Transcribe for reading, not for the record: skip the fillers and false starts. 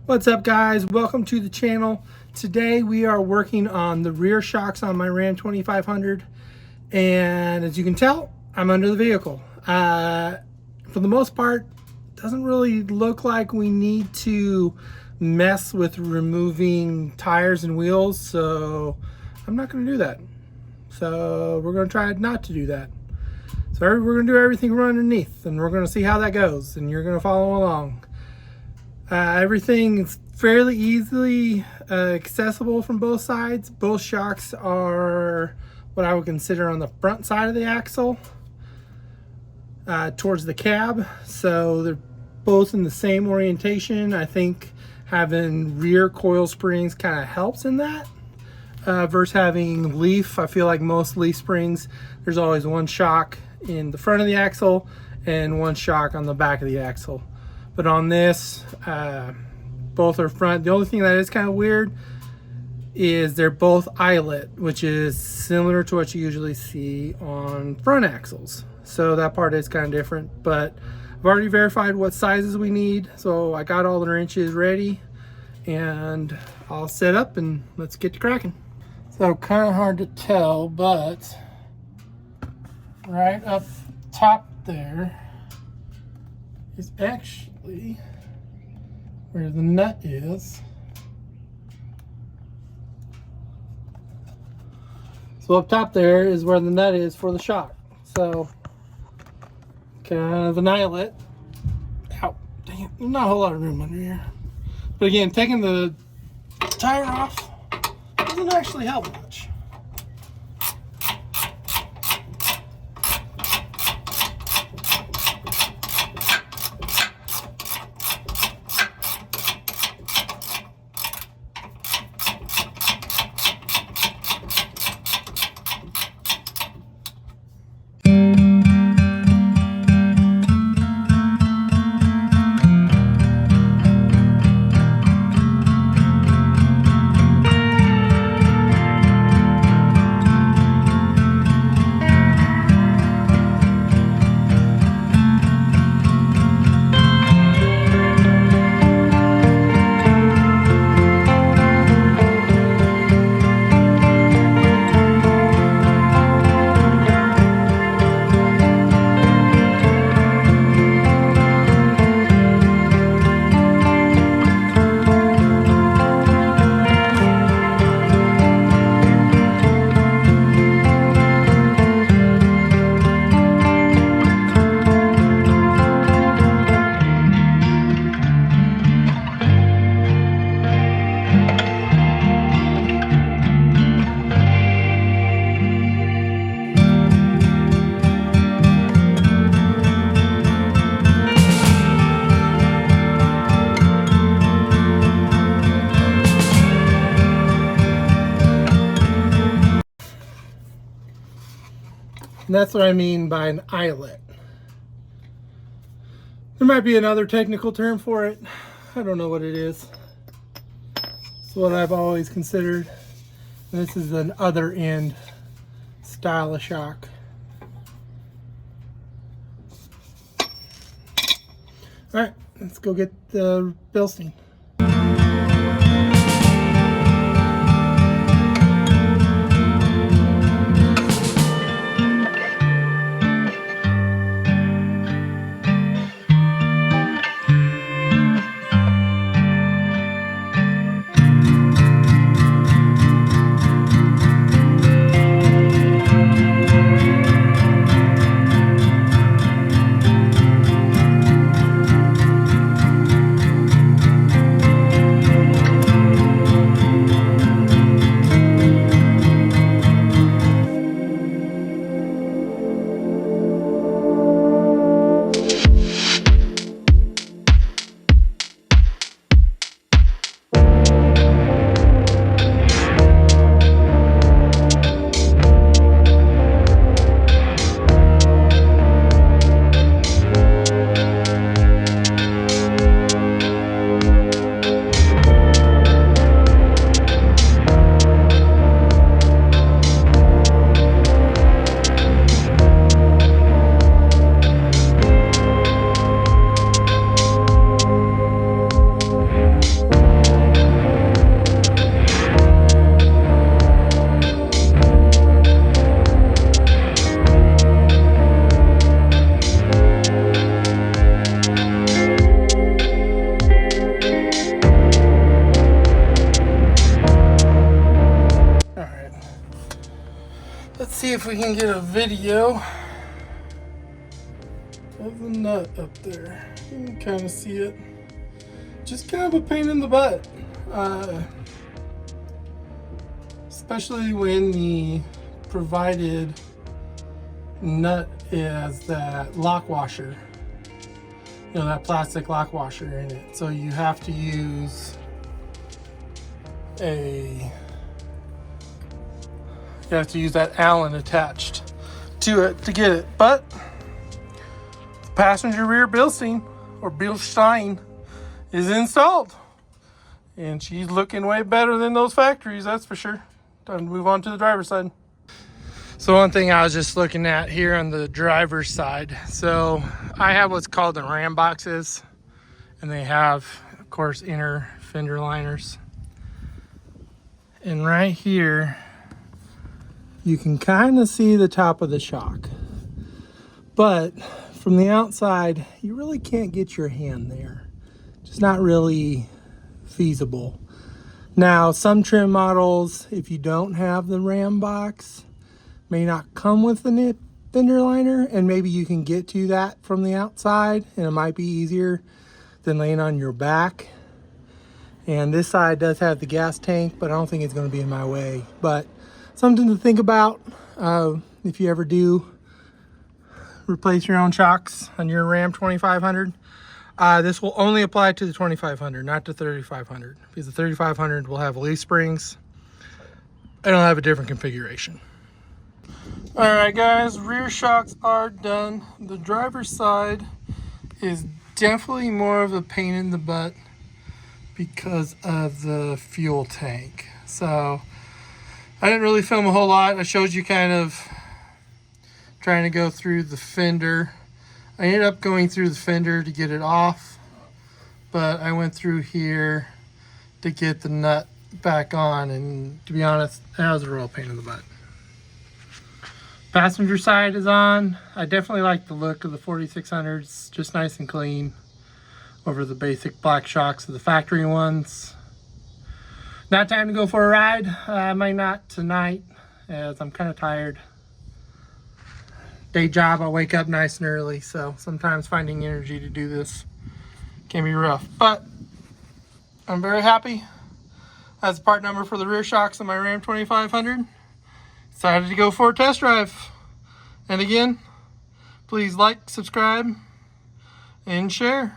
What's up, guys? Welcome to the channel. Today we are working on the rear shocks on my Ram 2500, and as you can tell, I'm under the vehicle. For the most part, doesn't really look like we need to mess with removing tires and wheels, so I'm not going to do that. So we're going to try not to do that. So we're going to do everything from underneath, and we're going to see how that goes, and you're going to follow along. Everything is fairly easily accessible from both sides. Both shocks are what I would consider on the front side of the axle towards the cab, so they're both in the same orientation. I think having rear coil springs kind of helps in that versus having leaf. I feel like most leaf springs, there's always one shock in the front of the axle and one shock on the back of the axle. But on this, both are front. The only thing that is kind of weird is they're both eyelet, which is similar to what you usually see on front axles. So that part is kind of different, but I've already verified what sizes we need. So I got all the wrenches ready and I'll set up and let's get to cracking. So kind of hard to tell, but right up top there is actually where the nut is. So up top there is where the nut is for the shock. So kind of an eyelet. Ow, dang it, not a whole lot of room under here. But again, taking the tire off doesn't actually help much. And that's what I mean by an eyelet. There might be another technical term for it. I don't know what it is. It's what I've always considered. And this is an other end style of shock. All right, let's go get the Bilstein. if we can get a video of the nut up there. You can kind of see it. Just kind of a pain in the butt. Especially when the provided nut is that lock washer. You know, that plastic lock washer in it. So you have to use that Allen attached to it to get it. But the passenger rear Bilstein or Bilstein is installed, and she's looking way better than those factories, that's for sure. Time to move on to the driver's side. So one thing I was just looking at here on the driver's side, so I have what's called the ram boxes, and they have, of course, inner fender liners. And right here, you can kind of see the top of the shock. But from the outside, you really can't get your hand there. It's not really feasible. Now, some trim models, if you don't have the ram box, may not come with the fender liner, and maybe you can get to that from the outside, and it might be easier than laying on your back. And this side does have the gas tank, but I don't think it's going to be in my way. But something to think about if you ever do replace your own shocks on your Ram 2500. This will only apply to the 2500, not the 3500, because the 3500 will have leaf springs. It'll have a different configuration. All right, guys, rear shocks are done. The driver's side is definitely more of a pain in the butt because of the fuel tank. So I didn't really film a whole lot. I showed you kind of trying to go through the fender. I ended up going through the fender to get it off, but I went through here to get the nut back on, and to be honest, that was a real pain in the butt. Passenger side is on. I definitely like the look of the 4600s, just nice and clean over the basic black shocks of the factory ones. Not time to go for a ride. I might not tonight, as I'm kind of tired. Day job, I wake up nice and early, so sometimes finding energy to do this can be rough. But I'm very happy. That's the part number for the rear shocks on my Ram 2500. Decided to go for a test drive. And again, please like, subscribe, and share.